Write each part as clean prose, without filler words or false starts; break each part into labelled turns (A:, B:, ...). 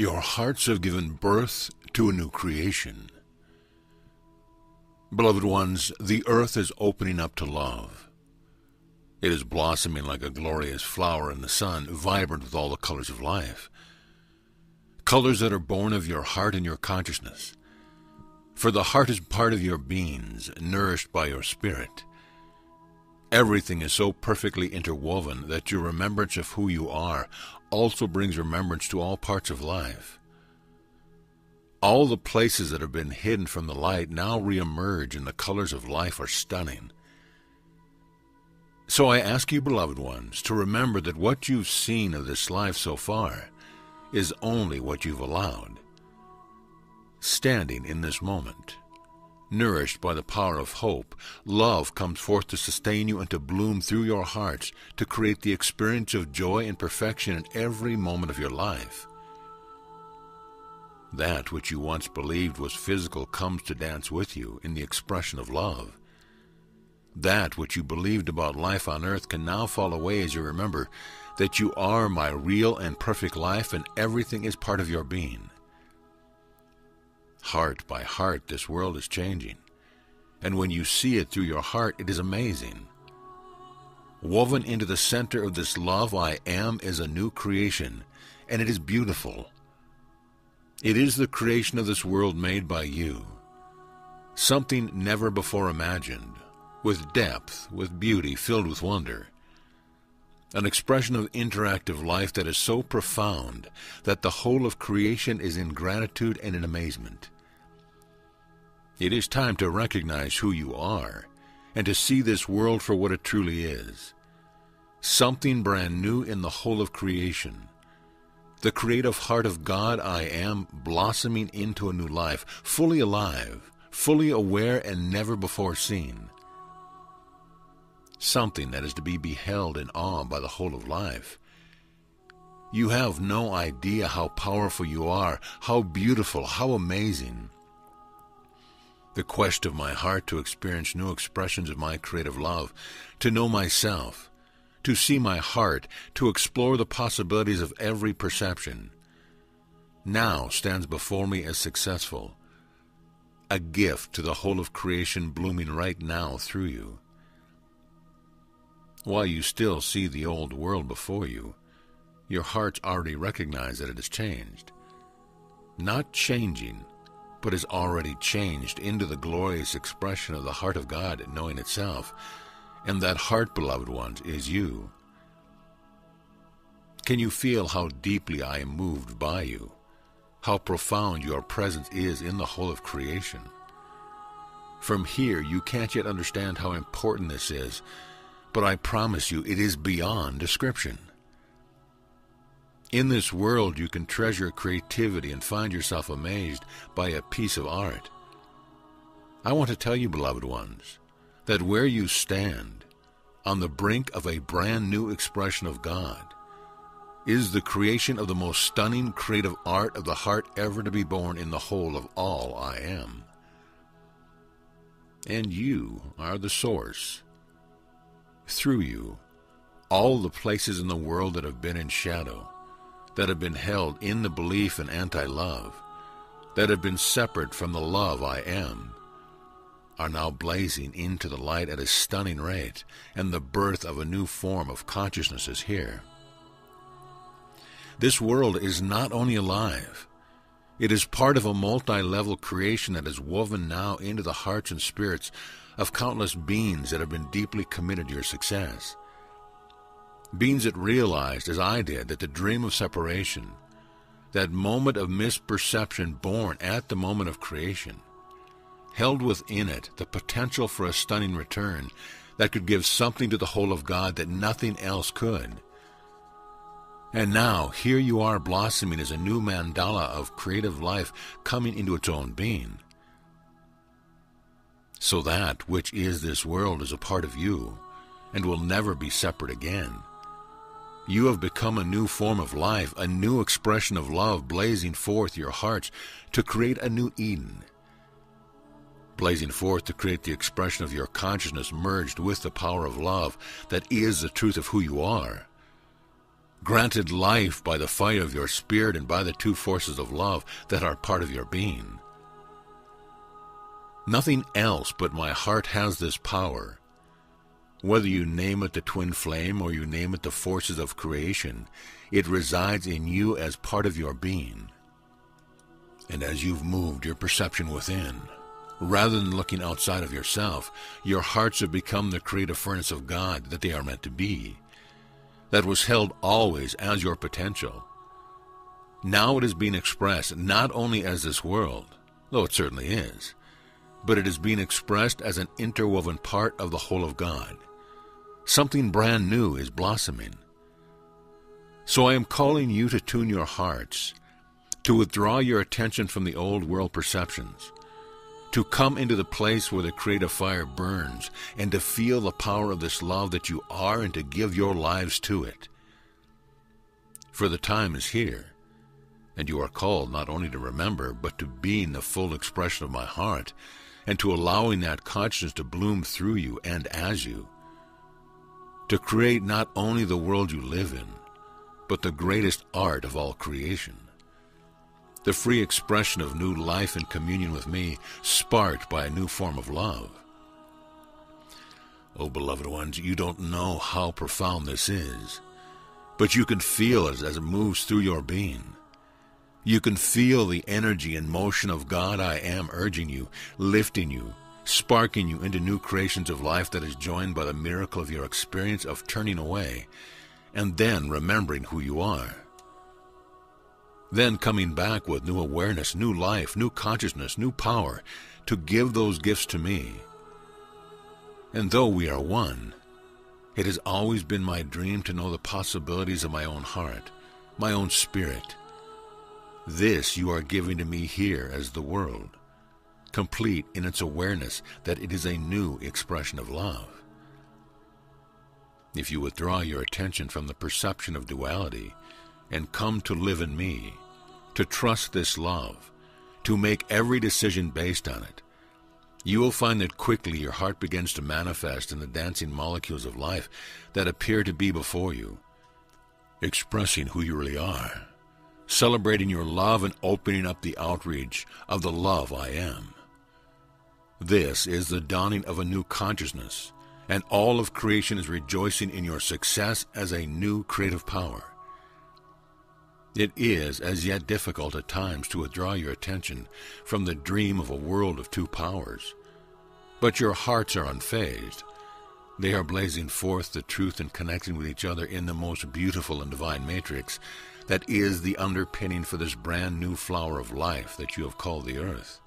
A: Your hearts have given birth to a new creation. Beloved ones, the earth is opening up to love. It is blossoming like a glorious flower in the sun, vibrant with all the colors of life. Colors that are born of your heart and your consciousness. For the heart is part of your beings, nourished by your spirit. Everything is so perfectly interwoven that your remembrance of who you are also brings remembrance to all parts of life. All the places that have been hidden from the light now reemerge, and the colors of life are stunning. So I ask you, beloved ones, to remember that what you've seen of this life so far is only what you've allowed. Standing in this moment, nourished by the power of hope, love comes forth to sustain you and to bloom through your hearts to create the experience of joy and perfection in every moment of your life. That which you once believed was physical comes to dance with you in the expression of love. That which you believed about life on earth can now fall away as you remember that you are my real and perfect life, and everything is part of your being. Heart by heart, this world is changing, and when you see it through your heart, it is amazing. Woven into the center of this love I am is a new creation, and it is beautiful. It is the creation of this world made by you, something never before imagined, with depth, with beauty, filled with wonder. An expression of interactive life that is so profound that the whole of creation is in gratitude and in amazement. It is time to recognize who you are and to see this world for what it truly is. Something brand new in the whole of creation. The creative heart of God I am blossoming into a new life, fully alive, fully aware and never before seen. Something that is to be beheld in awe by the whole of life. You have no idea how powerful you are, how beautiful, how amazing. The quest of my heart to experience new expressions of my creative love, to know myself, to see my heart, to explore the possibilities of every perception, now stands before me as successful, a gift to the whole of creation blooming right now through you. While you still see the old world before you, your hearts already recognize that it has changed. Not changing, but has already changed into the glorious expression of the heart of God knowing itself. And that heart, beloved ones, is you. Can you feel how deeply I am moved by you? How profound your presence is in the whole of creation? From here, you can't yet understand how important this is, but I promise you it is beyond description. In this world, you can treasure creativity and find yourself amazed by a piece of art. I want to tell you, beloved ones, that where you stand, on the brink of a brand new expression of God, is the creation of the most stunning creative art of the heart ever to be born in the whole of all I am. And you are the source. Through you, all the places in the world that have been in shadow, that have been held in the belief in anti-love, that have been separate from the love I am, are now blazing into the light at a stunning rate, and the birth of a new form of consciousness is here. This world is not only alive, it is part of a multi-level creation that is woven now into the hearts and spirits of countless beings that have been deeply committed to your success. Beings that realized, as I did, that the dream of separation, that moment of misperception born at the moment of creation, held within it the potential for a stunning return that could give something to the whole of God that nothing else could. And now, here you are blossoming as a new mandala of creative life coming into its own being. So that which is this world is a part of you and will never be separate again. You have become a new form of life, a new expression of love blazing forth your hearts to create a new Eden. Blazing forth to create the expression of your consciousness merged with the power of love that is the truth of who you are. granted life by the fire of your spirit and by the two forces of love that are part of your being. Nothing else but my heart has this power. Whether you name it the twin flame or you name it the forces of creation, it resides in you as part of your being. And as you've moved your perception within, rather than looking outside of yourself, your hearts have become the creative furnace of God that they are meant to be, that was held always as your potential. Now it is being expressed not only as this world, though it certainly is, but it is being expressed as an interwoven part of the whole of God. Something brand new is blossoming. So I am calling you to tune your hearts, to withdraw your attention from the old world perceptions, to come into the place where the creative fire burns, and to feel the power of this love that you are, and to give your lives to it. For the time is here, and you are called not only to remember, but to being the full expression of my heart, and to allowing that consciousness to bloom through you and as you, to create not only the world you live in, but the greatest art of all creation, the free expression of new life in communion with me, sparked by a new form of love. Oh, beloved ones, you don't know how profound this is, but you can feel it as it moves through your being. You can feel the energy and motion of God I Am urging you, lifting you, sparking you into new creations of life that is joined by the miracle of your experience of turning away, and then remembering who you are. Then coming back with new awareness, new life, new consciousness, new power, to give those gifts to me. And though we are one, it has always been my dream to know the possibilities of my own heart, my own spirit. This you are giving to me here as the world, complete in its awareness that it is a new expression of love. If you withdraw your attention from the perception of duality and come to live in me, to trust this love, to make every decision based on it, you will find that quickly your heart begins to manifest in the dancing molecules of life that appear to be before you, expressing who you really are, celebrating your love and opening up the outreach of the love I am. This is the dawning of a new consciousness, and all of creation is rejoicing in your success as a new creative power. It is as yet difficult at times to withdraw your attention from the dream of a world of two powers, but your hearts are unfazed. They are blazing forth the truth and connecting with each other in the most beautiful and divine matrix that is the underpinning for this brand new flower of life that you have called the earth.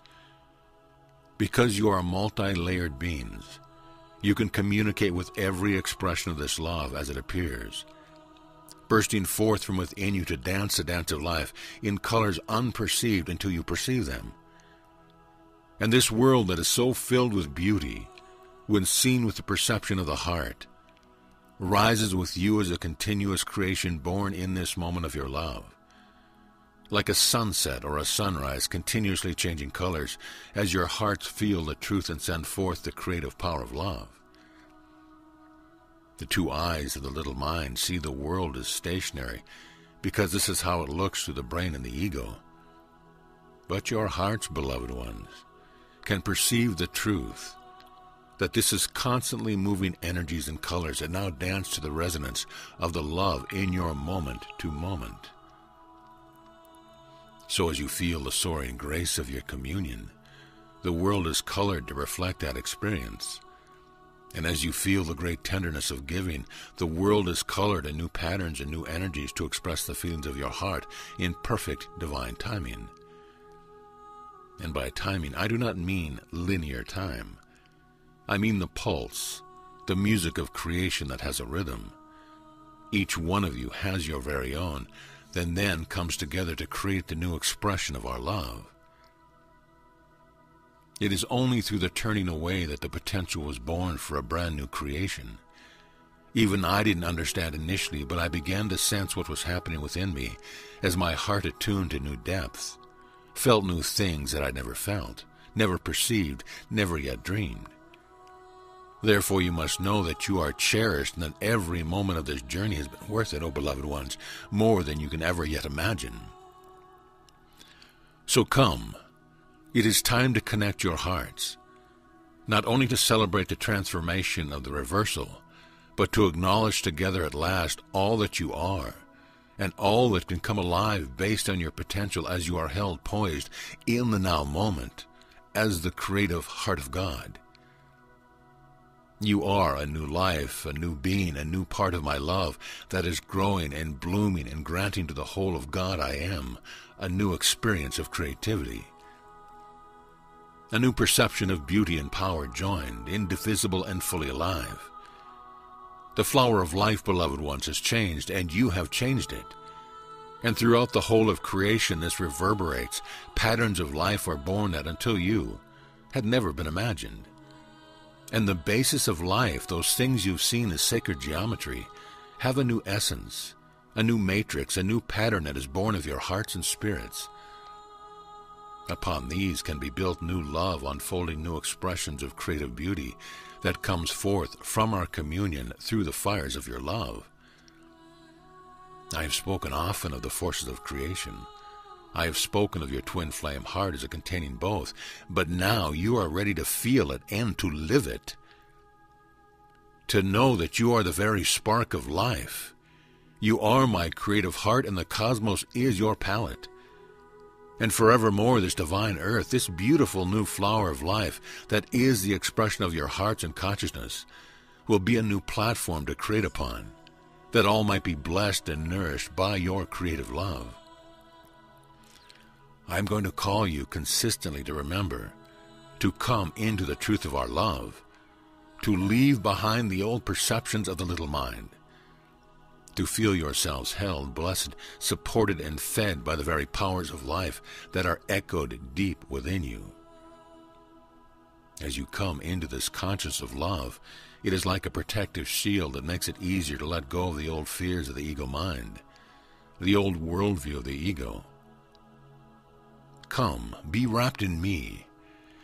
A: Because you are multi-layered beings, you can communicate with every expression of this love as it appears, bursting forth from within you to dance the dance of life in colors unperceived until you perceive them. And this world that is so filled with beauty, when seen with the perception of the heart, rises with you as a continuous creation born in this moment of your love, like a sunset or a sunrise continuously changing colors as your hearts feel the truth and send forth the creative power of love. The two eyes of the little mind see the world as stationary because this is how it looks through the brain and the ego. But your hearts, beloved ones, can perceive the truth that this is constantly moving energies and colors that now dance to the resonance of the love in your moment to moment. So as you feel the soaring grace of your communion, the world is colored to reflect that experience. And as you feel the great tenderness of giving, the world is colored in new patterns and new energies to express the feelings of your heart in perfect divine timing. And by timing, I do not mean linear time. I mean the pulse, the music of creation that has a rhythm. Each one of you has your very own, then comes together to create the new expression of our love. It is only through the turning away that the potential was born for a brand new creation. Even I didn't understand initially, but I began to sense what was happening within me as my heart attuned to new depths, felt new things that I'd never felt, never perceived, never yet dreamed. Therefore you must know that you are cherished and that every moment of this journey has been worth it, O beloved ones, more than you can ever yet imagine. So come, it is time to connect your hearts, not only to celebrate the transformation of the reversal, but to acknowledge together at last all that you are, and all that can come alive based on your potential as you are held poised in the now moment as the creative heart of God. You are a new life, a new being, a new part of my love that is growing and blooming and granting to the whole of God I am a new experience of creativity. A new perception of beauty and power joined, indivisible and fully alive. The flower of life, beloved ones, has changed, and you have changed it. And throughout the whole of creation this reverberates. Patterns of life are born that until you had never been imagined. And the basis of life, those things you've seen as sacred geometry, have a new essence, a new matrix, a new pattern that is born of your hearts and spirits. Upon these can be built new love, unfolding new expressions of creative beauty that comes forth from our communion through the fires of your love. I have spoken often of the forces of creation. I have spoken of your twin flame heart as a containing both, but now you are ready to feel it and to live it. To know that you are the very spark of life. You are my creative heart, and the cosmos is your palette. And forevermore this divine earth, this beautiful new flower of life that is the expression of your hearts and consciousness, will be a new platform to create upon, that all might be blessed and nourished by your creative love. I am going to call you consistently to remember, to come into the truth of our love, to leave behind the old perceptions of the little mind, to feel yourselves held, blessed, supported, and fed by the very powers of life that are echoed deep within you. As you come into this conscience of love, it is like a protective shield that makes it easier to let go of the old fears of the ego mind, the old worldview of the ego. Come, be wrapped in me.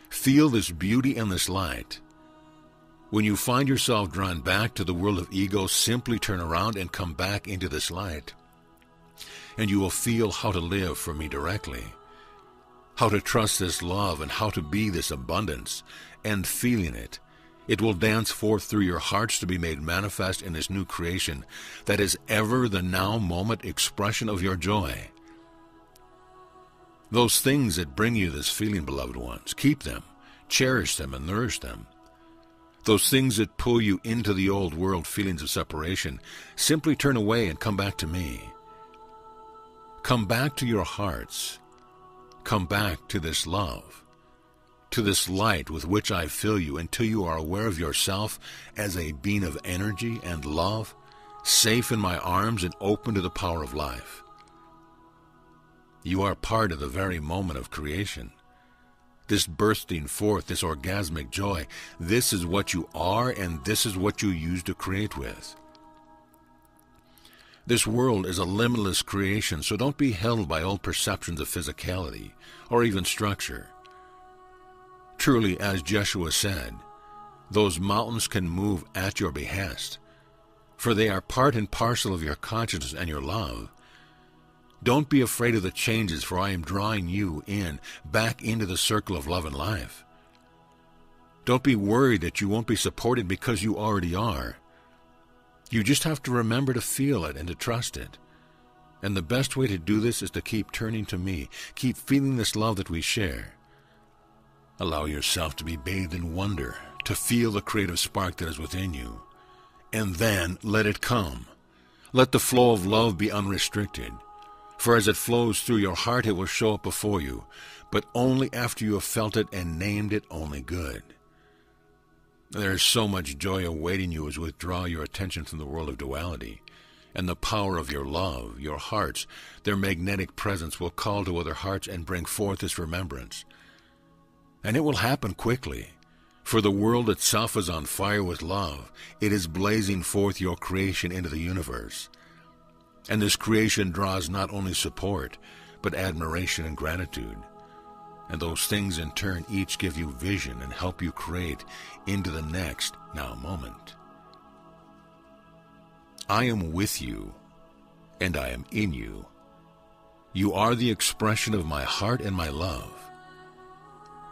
A: Feel this beauty and this light. When you find yourself drawn back to the world of ego, simply turn around and come back into this light. And you will feel how to live for me directly, how to trust this love and how to be this abundance, and feeling it. It will dance forth through your hearts to be made manifest in this new creation that is ever the now moment expression of your joy. Those things that bring you this feeling, beloved ones, keep them, cherish them, and nourish them. Those things that pull you into the old world feelings of separation, simply turn away and come back to me. Come back to your hearts. Come back to this love, to this light with which I fill you until you are aware of yourself as a being of energy and love, safe in my arms and open to the power of life. You are part of the very moment of creation. This bursting forth, this orgasmic joy, this is what you are, and this is what you use to create with. This world is a limitless creation, so don't be held by old perceptions of physicality or even structure. Truly, as Jeshua said, those mountains can move at your behest, for they are part and parcel of your consciousness and your love. Don't be afraid of the changes, for I am drawing you in, back into the circle of love and life. Don't be worried that you won't be supported, because you already are. You just have to remember to feel it and to trust it. And the best way to do this is to keep turning to me, keep feeling this love that we share. Allow yourself to be bathed in wonder, to feel the creative spark that is within you. And then let it come. Let the flow of love be unrestricted. For as it flows through your heart, it will show up before you, but only after you have felt it and named it only good. There is so much joy awaiting you as you withdraw your attention from the world of duality, and the power of your love, your hearts, their magnetic presence will call to other hearts and bring forth this remembrance. And it will happen quickly, for the world itself is on fire with love. It is blazing forth your creation into the universe. And this creation draws not only support, but admiration and gratitude. And those things in turn each give you vision and help you create into the next now moment. I am with you, and I am in you. You are the expression of my heart and my love.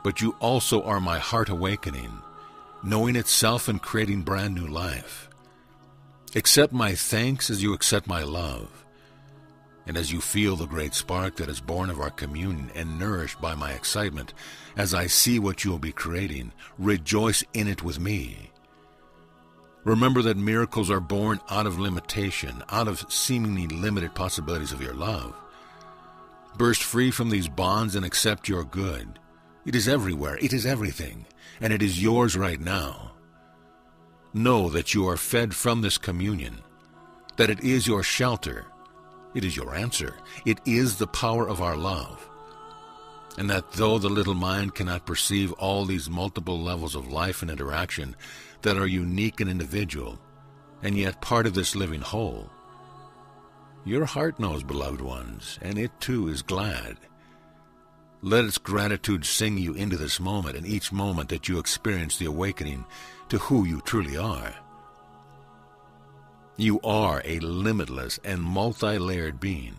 A: But you also are my heart awakening, knowing itself and creating brand new life. Accept my thanks as you accept my love, and as you feel the great spark that is born of our communion and nourished by my excitement, as I see what you will be creating, rejoice in it with me. Remember that miracles are born out of limitation, out of seemingly limited possibilities of your love. Burst free from these bonds and accept your good. It is everywhere, it is everything, and it is yours right now. Know that you are fed from this communion, that it is your shelter, it is your answer, it is the power of our love, and that though the little mind cannot perceive all these multiple levels of life and interaction that are unique and individual, and yet part of this living whole, your heart knows, beloved ones, and it too is glad. Let its gratitude sing you into this moment and each moment that you experience the awakening to who you truly are. You are a limitless and multi-layered being,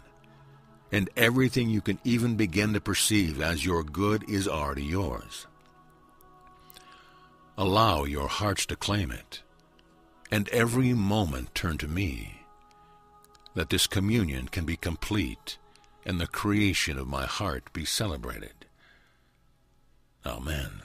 A: and everything you can even begin to perceive as your good is already yours. Allow your hearts to claim it, and every moment turn to me, that this communion can be complete and the creation of my heart be celebrated. Amen.